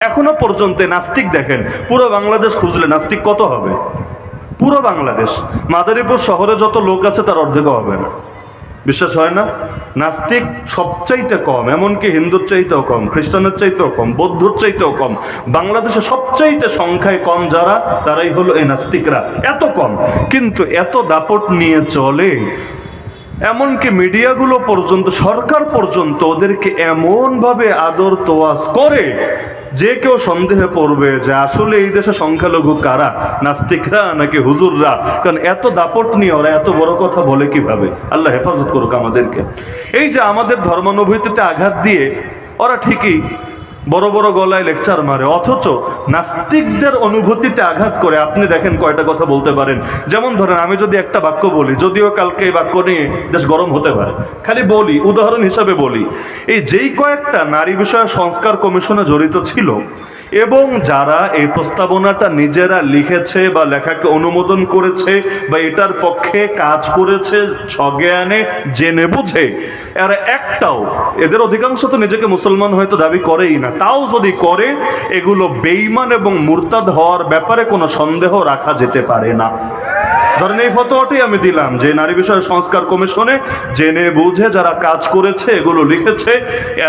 এখনো পর্যন্ত নাস্তিক দেখেন, পুরো বাংলাদেশ খুঁজলে নাস্তিক কত হবে? পুরো বাংলাদেশ, মাদারীপুর শহরে যত লোক আছে তার অর্ধেকও হবে না। বিশ্বাস হয় না? নাস্তিক সবচাইতে কম, এমনকি হিন্দুর চাইতেও কম, খ্রিস্টানের চাইতেও কম, বৌদ্ধর চাইতেও কম। বাংলাদেশে সবচাইতে সংখ্যায় কম যারা, তারাই হলো এই নাস্তিকরা। এত কম, কিন্তু এত দাপট নিয়ে চলে। এমনকি মিডিয়াগুলো পর্যন্ত, সরকার পর্যন্ত ওদেরকে এমন ভাবে আদর তোয়াজ করে যে কেউ সন্দেহে পড়বে যে আসলে এই দেশে সংখ্যালঘু কারা, নাস্তিকরা নাকি হুজুররা। কারণ এত দাপট নিয়ে ওরা এত বড় কথা বলে কিভাবে? আল্লাহ হেফাজত করুক আমাদেরকে। এই যে আমাদের ধর্মানুভূতিতে আঘাত দিয়ে ওরা ঠিকই বড় বড় গলায় লেকচার মারে, অথচ নাস্তিকদের অনুভূতিতে আঘাত করে। আপনি দেখেন কয়টা কথা বলতে পারেন। যেমন ধরেন, আমি যদি একটা বাক্য বলি, যদিও কালকে এই বাক্য নিয়ে দেশ গরম হতে পারে, খালি বলি, উদাহরণ হিসাবে বলি। এই যেই কয়েকটা নারী বিষয়ক সংস্কার কমিশনে জড়িত ছিল এবং যারা এই প্রস্তাবনাটা নিজেরা লিখেছে বা লেখাকে অনুমোদন করেছে বা এটার পক্ষে কাজ করেছে সজ্ঞানে জেনে বুঝে, এরা একটাও, এদের অধিকাংশ তো নিজেকে মুসলমান হয়তো দাবি করেই না, তাও যদি করে, এগুলো বেঈমান এবং মুরতাদ হওয়ার ব্যাপারে কোনো সন্দেহ রাখা যেতে পারে না। ধরেন এই ফতোয়াটি আমি দিলাম যে নারী বিষয় সংস্কার কমিশনে জেনে বুঝে যারা কাজ করেছে, এগুলো লিখেছে,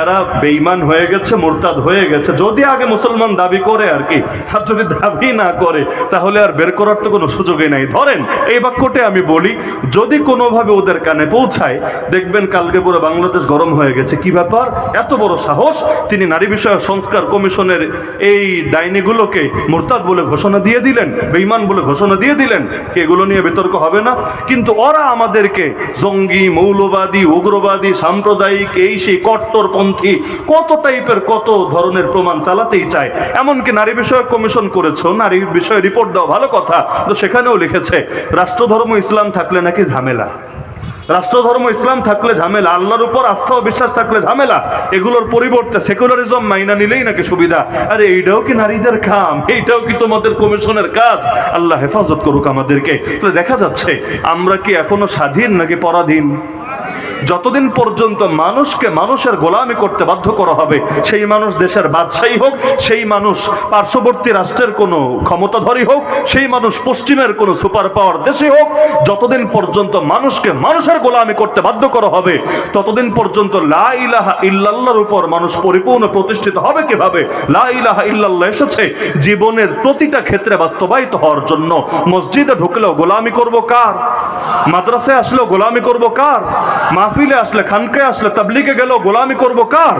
এরা বেঈমান হয়ে গেছে, মুরতাদ হয়ে গেছে, যদি আগে মুসলমান দাবি করে আর কি। আর যদি দাবি না করে তাহলে আর বের করার তো কোনো সুযোগই নাই। ধরেন এই বাক্যটি আমি বলি, যদি কোনোভাবে ওদের কানে পৌঁছায়, দেখবেন কালকে পুরো বাংলাদেশ গরম হয়ে গেছে। কি ব্যাপার? এত বড় সাহস! তিনি নারী বিষয় সংস্কার কমিশনের এই ডাইনিগুলোকে মুরতাদ বলে ঘোষণা দিয়ে দিলেন, বেঈমান বলে ঘোষণা দিয়ে দিলেন। এগুলো নিয়ে বিতর্ক হবে না? কিন্তু ওরা আমাদেরকে জঙ্গি, মৌলবাদী, উগ্রবাদী, সাম্প্রদায়িক, এই সেই কট্টরপন্থী, কত টাইপের কত ধরনের প্রমাণ চালাতেই চায়। এমনকি নারী বিষয়ক কমিশন করেছে, নারী বিষয়ে রিপোর্ট দাও, ভালো কথা, তো সেখানেও লিখেছে রাষ্ট্রধর্ম ইসলাম থাকলে নাকি ঝামেলা, রাষ্ট্রধর্ম ইসলাম থাকলে ঝামেলা, আল্লাহর উপর আস্থা ও বিশ্বাস থাকলে ঝামেলা, এগুলোর পরিবর্তে সেকুলারিজম মাইনা নিলেই নাকি সুবিধা। আরে এইটাও কি নারীদের কাম? এইটাও কি তোমাদের কমিশনের কাজ? আল্লাহ হেফাজত করুক আমাদেরকে। তাহলে দেখা যাচ্ছে আমরা কি এখনো স্বাধীন নাকি পরাধীন? যতদিন পর্যন্ত মানুষকে মানুষের গোলামি করতে বাধ্য করা হবে, সেই মানুষ দেশের বাদশাহী হোক, সেই মানুষ পার্শ্ববর্তী রাষ্ট্রের কোনো ক্ষমতাধরী হোক, সেই মানুষ পশ্চিমের কোনো সুপার পাওয়ার দেশে হোক, যতদিন পর্যন্ত মানুষকে মানুষের গোলামি করতে বাধ্য করা হবে, ততদিন পর্যন্ত লা ইলাহা ইল্লাল্লাহর উপর মানুষ পরিপূর্ণ প্রতিষ্ঠিত হবে। কিভাবে? লা ইলাহা ইল্লাল্লাহ এসেছে জীবনের প্রতিটা ক্ষেত্রে বাস্তবায়িত হওয়ার জন্য। মসজিদে ঢুকলেও গোলামি করব কার? মাদ্রাসায় আসলেও গোলামি করব কার? মাহফিলে আসলে, খানকায় আসলে, তাবলিগে গেলেও গোলামি করব কার?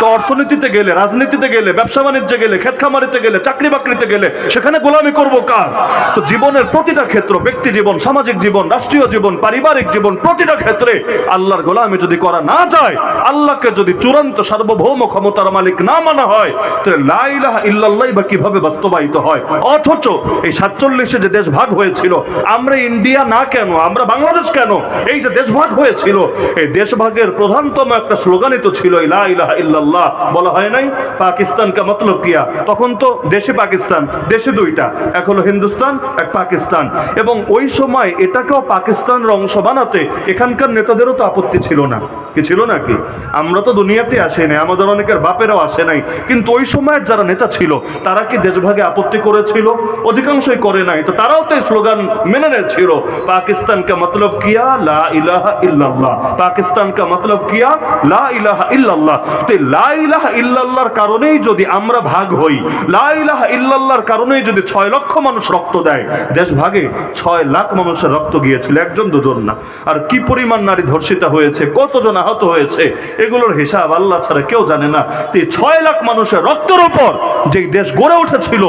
তো অর্থনীতিতে গেলে, রাজনীতিতে গেলে, ব্যবসা বাণিজ্যে গেলে, ক্ষেত খামারিতে গেলে, চাকরি বাকরিতে গেলে, সেখানে গোলামি করব কার? তো জীবনের প্রতিটা ক্ষেত্র, ব্যক্তি জীবন, সামাজিক জীবন, রাষ্ট্রীয় জীবন, পারিবারিক জীবন, প্রতিটা ক্ষেত্রে আল্লাহর গোলামি যদি করা না যায়, আল্লাহকে যদি চূড়ান্ত সার্বভৌম ক্ষমতার মালিক না মানা হয়, তাহলে লা ইলাহা ইল্লাল্লাহ বা কিভাবে বাস্তবায়িত হয়? অথচ এই 47-এ যে দেশ ভাগ হয়েছিল, আমরা ইন্ডিয়া না কেন, আমরা বাংলাদেশ কেন? এই যে দেশ ভাগ হয়েছিল, এই দেশভাগের প্রধানতম একটা স্লোগানই তো ছিল লা ইলাহা ইল্লাল্লাহ। বলা হয় নাই পাকিস্তান কা মতলব কিয়া? তখন তো দেশে পাকিস্তান, দেশে দুইটা, এক হলো হিন্দুস্তান, এক পাকিস্তান। এবং ওই সময় এটাকেও পাকিস্তানের অংশ বানাতে এখানকার নেতাদেরও তো আপত্তি ছিল না। কি ছিল নাকি? আমরা তো দুনিয়াতে আসি নাই, আমাদের অনেকের বাপেরাও আসে নাই, কিন্তু ওই সময়ের যারা নেতা ছিল তারা কি দেশভাগে আপত্তি করেছিল? অধিকাংশই করে নাই। তো তারাও তো এই স্লোগান মেনে নিয়েছিল, পাকিস্তান কা মতলব কিয়া লা ইলাহা ইল্লাল্লাহ, পাকিস্তান কা মতলব কিয়া লা ইলাহা ইল্লাল্লাহ। তো লা ইলাহা ইল্লাল্লাহর কারণেই যদি আমরা ভাগ হই, লা ইলাহা ইল্লাল্লাহর কারণেই যদি 6 লক্ষ মানুষ রক্ত দেয়, দেশ ভাগে 6 লাখ মানুষের রক্ত গিয়েছিল, একজন দুজন না। আর কি পরিমাণ নারী ধর্ষিতা হয়েছে, কতজন আহত হয়েছে, এগুলোর হিসাব আল্লাহ ছাড়া কেউ জানে না। তো 6 লাখ মানুষের রক্তের উপর যেই দেশ গড়ে উঠেছিল,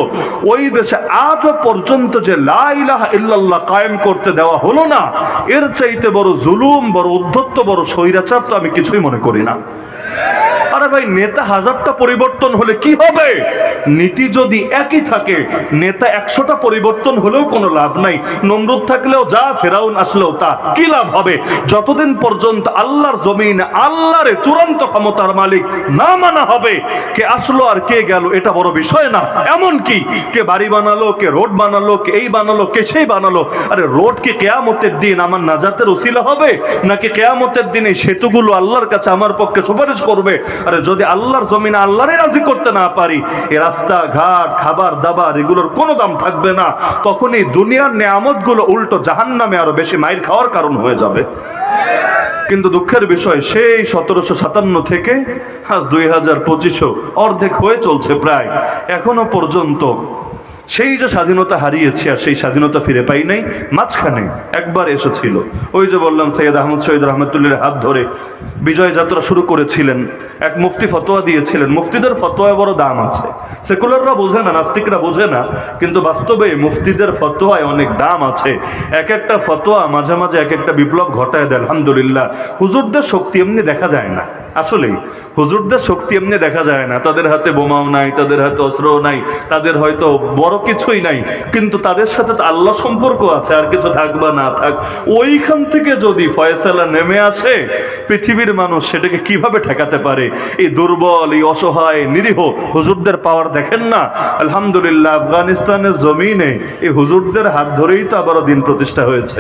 ওই দেশে আজও পর্যন্ত যে লা ইলাহা ইল্লাল্লাহ কায়েম করতে দেওয়া হলো না, এর চাইতে বড় জুলুম, বড় উদ্ধত্ত, বড় স্বৈরাচার তো আমি কিছুই মনে করি না। আরে ভাই, নেতা হাজারটা পরিবর্তন হলে কি হবে? নীতি যদি একই থাকে, নেতা 100টা পরিবর্তন হলেও কোনো লাভ নাই। নমরুদ থাকলেও যা, ফেরাউন আসলেও তা, কি লাভ হবে? যতদিন পর্যন্ত আল্লাহর জমিন, আল্লাহর চূড়ান্ত ক্ষমতার মালিক না মানা হবে, কে আসলো আর কে গেল এটা বড় বিষয় না। এমন কি কে বাড়ি বানালো, কে রোড বানালো, কে এই বানালো, কে সেই বানালো, আরে রোড কি কিয়ামতের দিন আমার নাজাতের উসিলা হবে? নাকি কিয়ামতের দিন এই সেতুগুলো আল্লাহর কাছে আমার পক্ষে সুপারিশ করবে? আরে যদি আল্লাহর জমিনে আল্লাহরে রাজি করতে না পারি, এই রাস্তাঘাট, খাবার দাবার, এগুলোর কোনো দাম থাকবে না। তখন এই দুনিয়ার নেয়ামতগুলো উল্টো জাহান্নামে আরো বেশি মাইর খাওয়ার কারণ হয়ে যাবে। কিন্তু দুঃখের বিষয়, সেই 1757 থেকে আজ 2025 অর্ধেক হয়ে চলছে প্রায়, এখনো পর্যন্ত সেই যে স্বাধীনতা হারিয়েছি আর সেই স্বাধীনতা ফিরে পাই নাই। মাঝখানে একবার এসেছিল, ওই যে বললাম সৈয়দ আহমদ শহীদ রহমতুল্লাহর হাত ধরে বিজয় যাত্রা শুরু করেছিলেন, এক মুফতি ফতোয়া দিয়েছিলেন। মুফতিদের ফতোয়ায় বড় দাম আছে, সেকুলাররা বোঝে না, নাস্তিকরা বোঝে না, কিন্তু বাস্তবে মুফতিদের ফতোয়ায় অনেক দাম আছে। এক একটা ফতোয়া মাঝে মাঝে এক একটা বিপ্লব ঘটায় দেয়। আলহামদুলিল্লাহ, হুজুরদের শক্তি এমনি দেখা যায় না, আসলেই হুজুরদের শক্তি এমনি দেখা যায় না। তাদের হাতে বোমাও নাই, তাদের হাতে অস্ত্রও নাই, তাদের হয়তো বড় কিছুই নাই, কিন্তু তাদের সাথে তো আল্লাহ সম্পর্ক আছে, আর কিছু থাক বা না থাক, ওইখান থেকে যদি ফয়সালা নেমে আসে, পৃথিবীর মানুষ সেটাকে কিভাবে ঠেকাতে পারে? এই দুর্বল, এই অসহায়, নিরীহ হুজুরদের পাওয়ার দেখেন না। আলহামদুলিল্লাহ, আফগানিস্তানের জমিনে এই হুজুরদের হাত ধরেই তো আবারও দিন প্রতিষ্ঠা হয়েছে।